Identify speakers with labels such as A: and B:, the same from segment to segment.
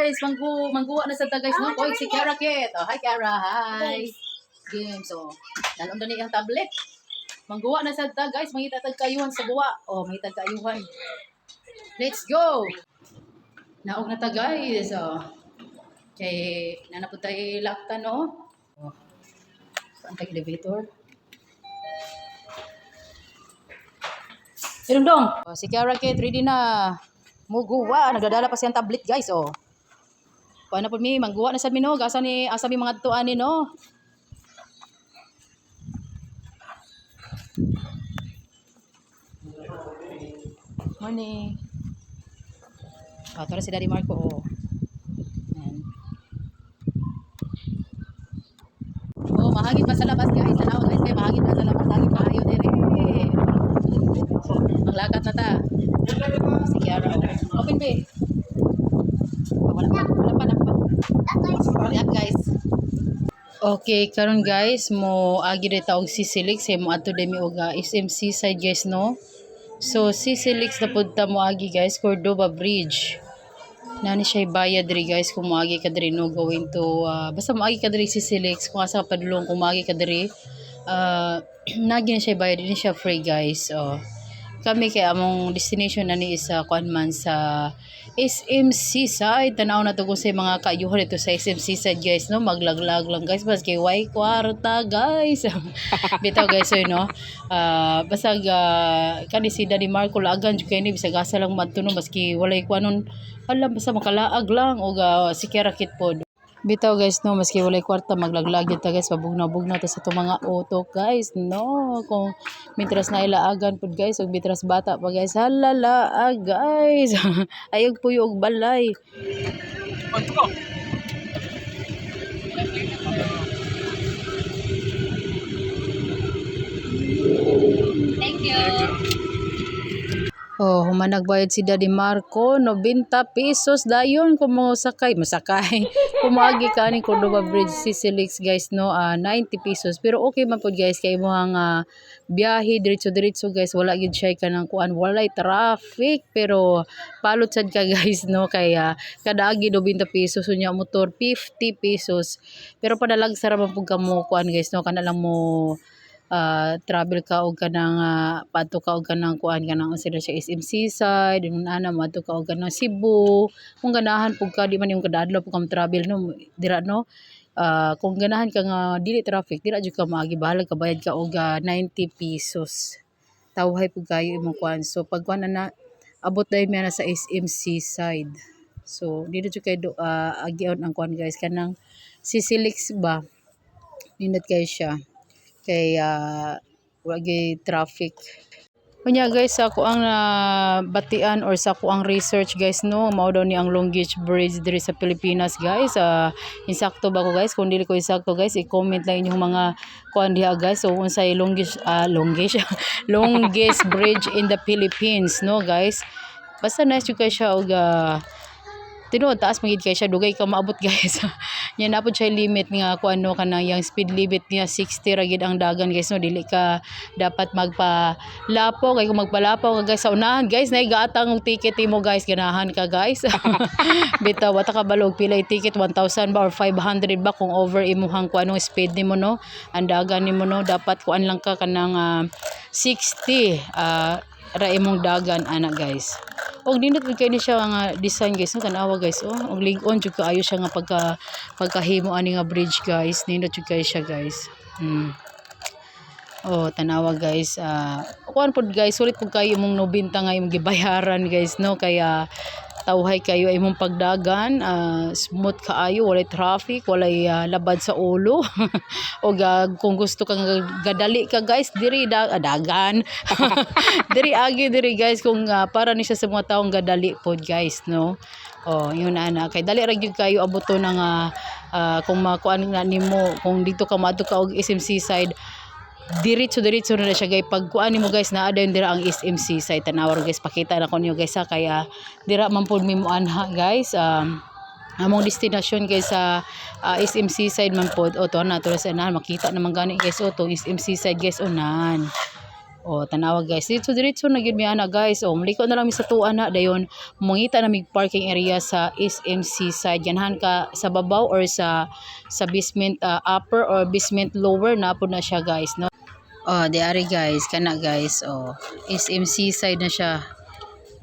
A: guys, mangguwa na sa ta guys no. Koy si Kara Kit. Oh, hi Kara. Hi. Game so. Nalon ni ang tablet. Mangguwa na sa ta guys, mangita tag kayuhan sa guwa. Oh, mangita kayuhan. Let's go. Naog na ta guys. Oh. Kay nanapod tayo lakta no. Oh. Saan tayo elevator? Dong. Oh, si Kara Kit ready na. Muguwa, nagdadala pa siyang tablet guys, oh. Paano po mi, mangguwa na sa mi no, asa mi mga tuan ni no. Morning. Tara si Daddy Marco, oh. Ayan. Oh, mahagit pa sa labas guys, tanaw guys, kay mahagit pa sa labas, lagi maayo dire. Maglakat na ta. Si Kiara, open be. Wala pa. Guys. Okay, karon guys, mo agi dito og Sisilix, mo ato demi og SMC side guys no. So Sisilix na punta mo agi guys, Cordova Bridge. Nani siya bayad diri guys kung moagi ka diri no going to basta moagi ka diri Sisilix kung asa padulong kung moagi ka diri nagi na siya bayad din siya free guys. Oh. Kami kay among destination na ni isa kuan man sa SMC side. Tanaw na to ko sa mga kaayuhan dito sa SMC side guys no. Maglaglag lang guys basta way kwarta guys. Bitaw guys so no. Basta kani si Daddy Marco lagan jud kay ni bisag asa lang madto no maski walay kuanon alam basta makalaag lang og si Kara Kit pod. Bitaw guys no maski walay kwarta maglaglag ta guys pabugna-bugna ta sa to mga auto guys no kung mitras na ilaagan pud guys ug mitras bata pa guys halala guys ayog puyo og balay. Thank you. Oh, humanagbayad si Daddy Marco, 90 pesos dayon kung masakay. Kumagi ka ni Cordova Bridge Sisilix guys no, 90 pesos. Pero okay man po guys kay mo ang biyahe diretso guys, wala gyud siya kanang kuan, walay traffic pero palot sad ka guys no kaya kada agi 90 pesos unya motor 50 pesos. Pero padalag sara man pud kamo kuan guys no, kana lang mo travel ka og kanang padto ka og kanang kuan kanang sila siya SMC side dinun ana madto ka og kanang Cebu kung ganahan pug ka di man yung kadadlaw pug kam travel no dira no kung ganahan ka nga dili traffic dira jud ka maagi bahala ka bayad ka og 90 pesos tawhay pug kayo imong kuan. So pag kuan na abot dai mi na sa SMC side so dito jud kay agion ang kuan guys kanang Sisilix ba nindot kay siya kay wagi traffic. Kunya guys ako ang batian or sa ako ang research guys no mao daw ni ang longest bridge diri sa Pilipinas guys. Insakto ba ko guys? Kung dili ko insakto guys i-comment lang inyong mga kuan diha guys. So unsay longest bridge in the Philippines no guys. Basta nice jud kay siya og tinuod taas magid kay siya dugay ka maabot guys. Nya napod siya limit nga kuan no kanang yang speed limit niya 60 ra gid ang dagan guys no dili ka dapat magpalapaw kay kung magpalapaw ka guys sa unahan guys nay gaatang og ticket mo guys ganahan ka guys. Bitaw wata ka balog pila ticket 1,000 ba or 500 ba kung over imuhang kuan no speed nimo no ang dagan nimo no dapat kuan lang ka kanang 60 ra imong dagan ana guys. Og nindot gid kay ni siya nga design guys no tanawa guys og lig-on jud kaayo siya nga pagkahimo ani nga bridge guys nindot jud kay siya guys. Oh tanawa guys kuan pod guys sulit pud kayo imong 90 nga imong gibayaran guys no kaya tawhay kayo imong pagdagan smooth kaayo walay traffic walay labad sa ulo o kung gusto kang gadali ka guys diri dagan diri agi diri guys kung para ni siya sa mga taong gadali pod guys no. Oh yun ana kay dali ra gyud kayo abuto ng kung makuan nga nimo kung dito ka madto ka og SMC side diretso na siya guys pag kuan nimo guys naa dayon dira ang SMC side tanawar guys pakita na ko niyo guys kaya dira man pud mi mo anha guys among destination guys sa SMC side man pod o to na to sa makita naman gani guys o to SMC side guys unan O tanawa guys, diretso na gyud mi ana guys. O maliko na lang mi sa tuwa na dayon mangita na mi parking area sa SMC side. Ganahan ka sa babaw or sa basement upper or basement lower na po na siya guys, no. O di ari guys, kana guys. O SMC side na siya.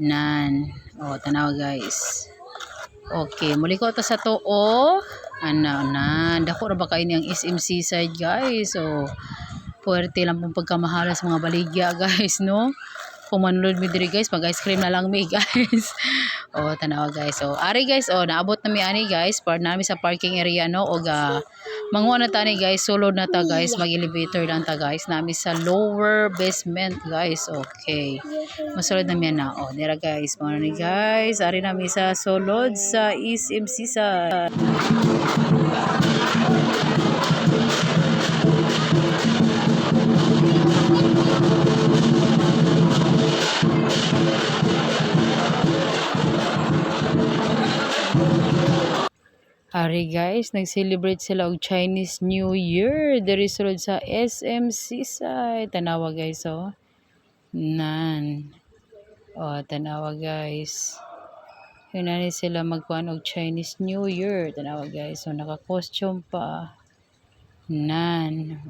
A: Nan. O tanawa guys. Okay, muliko ta sa tuo. Ana dako ra ba kay niyang SMC side guys. O puwerte lang pong pagkamahal sa mga baligya guys, no. Kung manulod mi diri guys, mag ice cream na lang mi guys. O tanawa guys. So ari guys, naabot na mi ani guys, par nami sa parking area, no. Og manguha na tani guys, sulod na ta guys, mag elevator lang ta guys, nami sa lower basement guys. Okay, masulod na mi na. O dira guys, mo ni guys, ari nami sa sulod sa SMC sa Ari guys, nag-celebrate sila og Chinese New Year diri sulod sa SMC side. Tanawa guys, nan. Tanawa guys. Yun na sila magkuhan og Chinese New Year. Tanawa guys, so naka-costume pa. Nan.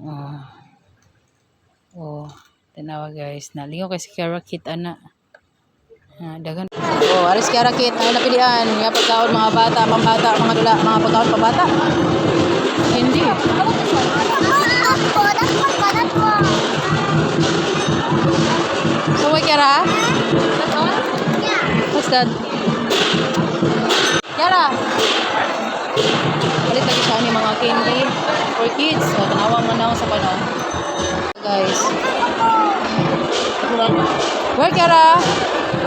A: Tanawa guys, nalingaw kay si Karakit ana. Dagan. Aris Karakit, ay napilian. Nga pagkaon mga bata, pambata, mga dula, mga pagkaon pambata. Hindi. So, wait, Kiara? What's that? Kiara? Palit lagi siya ni mga candy for kids. So, tanawang manaw sa panon. Guys. Where, Kiara?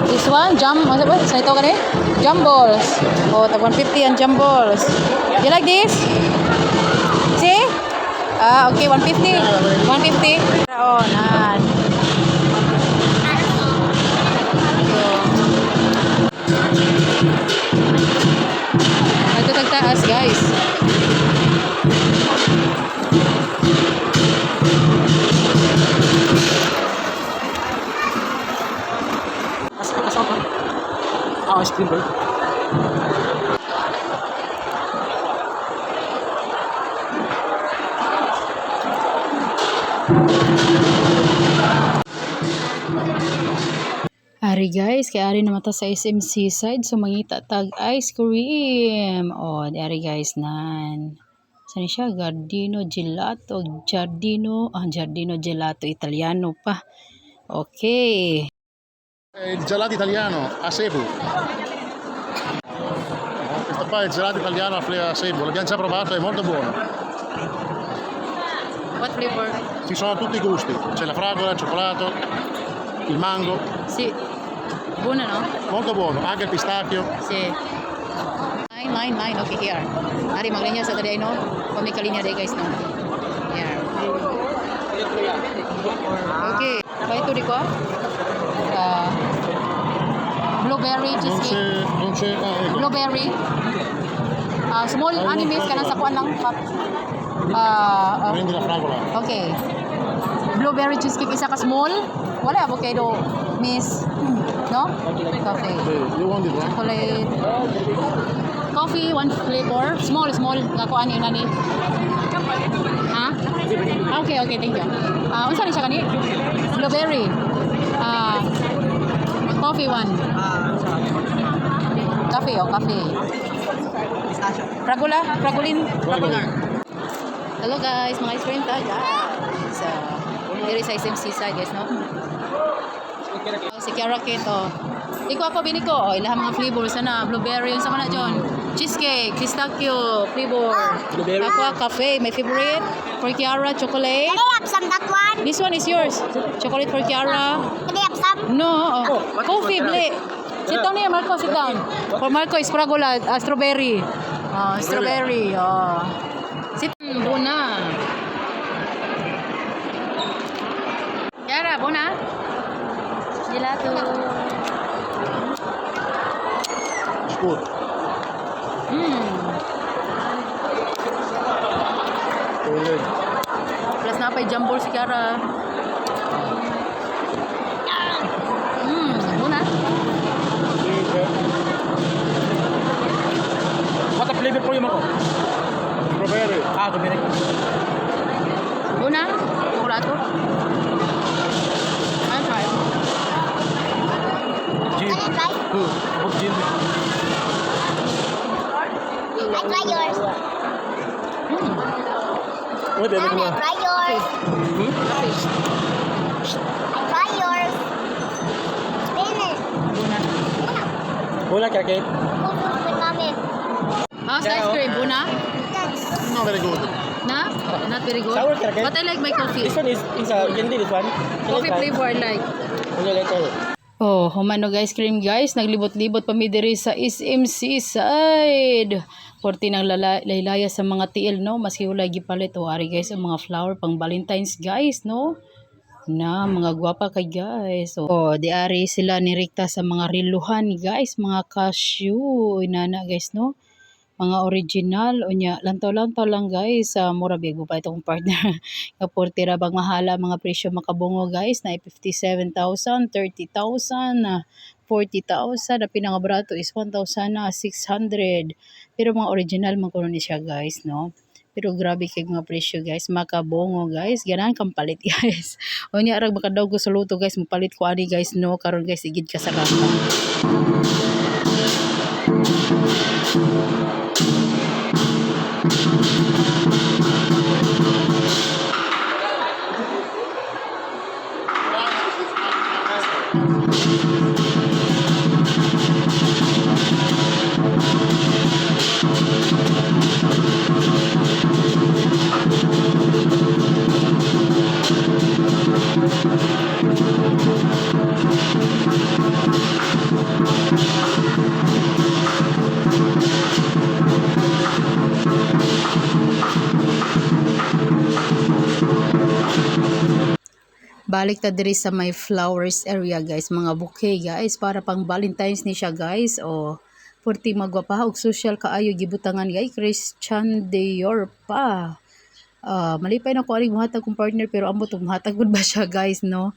A: This one, what? Sa ito ka rin? Jump balls. Tag 150 ang jump balls. You like this? See? Okay, 150. 150. Nan. Ito tagtaas, guys.
B: Ice cream, bro.
A: Ari guys, kay ari naman ta sa SMC side, so mangita tag ice cream. Di ari guys nan. Saan siya? Giardino Gelato, Giardino Gelato Italiano pa. Okay.
B: Il gelato italiano a Cebu. Questo qua è il gelato italiano a Cebu, l'abbiamo già provato, è molto buono.
A: What flavor?
B: Ci sono tutti i gusti, c'è la fragola, il cioccolato, il mango.
A: Sì. Buono, no?
B: Molto buono, anche il pistacchio.
A: Sì. Nine. Okay, here. Ari maglinya sa taday, no? Kami kalinya day guys, no? Here. Okay. Apa itu di ko? Blueberry cheesecake.
B: Non c'è, ecco.
A: Blueberry. Small animes ka sa kuan lang.
B: Prendi la fragola.
A: Okay. Blueberry cheesecake isa ka small. Wala avocado, miss. No? Coffee.
B: You want it, right?
A: Chocolate. Coffee, one flavor. Small. Nga kuan yun nani. Ha? Okay, thank you. Unsa ni siya kani? Blueberry. Coffee one. Coffee. Fragulin. Hello guys, mga ice cream tayo. Here is SMC side guys, no? Si Karakit, ako bini ko. Ilahan mga flavors na. Blueberry, yung sama na dyan. Cheesecake, pistachio, flavor. Aqua, cafe, my favorite. For Kiara, chocolate.
C: Can I have some that one?
A: This one is yours. Chocolate for Kiara.
C: Can I have some?
A: No, coffee, ble. Sit down here, Marco, sit down. For Marco is fragola, strawberry. Strawberry, Sit Bona. Kiara, Bona. Gelato.
B: Scusa.
A: Plus na pa jumbo si Kiara.
D: Kuya mo ko.
B: Strawberry.
D: Ah, kumiri.
A: Una, chocolate. I'll try.
D: Gin.
C: Can I try?
D: Abog gin.
C: I try yours.
D: Uy, bebe ko
C: Can I
D: na.
C: try yours? I try yours. Spin it.
A: Una.
D: Wala kaya cake.
C: Pupus with mommy.
A: How's the ice cream? Una?
C: That's
B: Not very good.
A: Na? Not very good.
D: Sour kaya cake.
A: But I like my coffee.
D: This one is candy, this one.
A: Coffee flavor I like.
D: Wala like all.
A: Oh, humano guys, cream guys, naglibot-libot pa mi diri sa SMC side. Porti ng laylaya sa mga tiil, no? Maski wala gipalit o ari guys ang mga flower pang Valentine's guys, no? Na mga gwapa kay guys. Oh, di ari sila nirikta sa mga riluhan guys, mga cashew, inana guys, no? Mga original unya lantaw-lantaw lang guys, mura bigo pa itong partner. Kaporti ra bang mahala mga presyo makabungo guys na 57,000, 30,000, 40,000, na pinangabrato is 1,600. Pero mga original man kuno ni siya guys, no? Pero grabe kay mga presyo guys, makabungo guys, ganahan kang palit guys. Unya ra makadaw ko sa luto guys, mapalit ko ani guys, no? Karon guys igid ka sa kanta. Balik ta diri sa my flowers area guys, mga bouquet guys para pang Valentine's ni siya guys. O purti magwapa og social kaayo gibutangan guys, Christian Dior pa. Malipay na ko aring muhatag kong partner pero amo tong muhatag gud ba siya guys, no?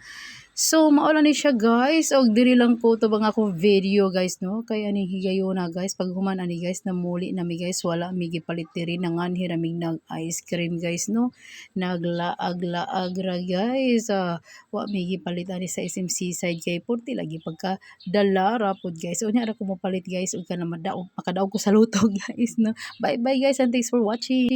A: So maula ni siya guys, og diri lang ko to bang ako video guys, no? Kay ani higayuna guys, pag human ani guys na muli na mi guys, wala mi gipalit diri nangan hiraming nag ice cream guys, no? Naglaag-laag ra guys. Wa mi gipalit ani sa SMC side kay purti lagi pagka dalara pod guys. Unya ra ko mo palit guys ug kana makadaog ko sa luto guys, no? Bye bye guys and thanks for watching.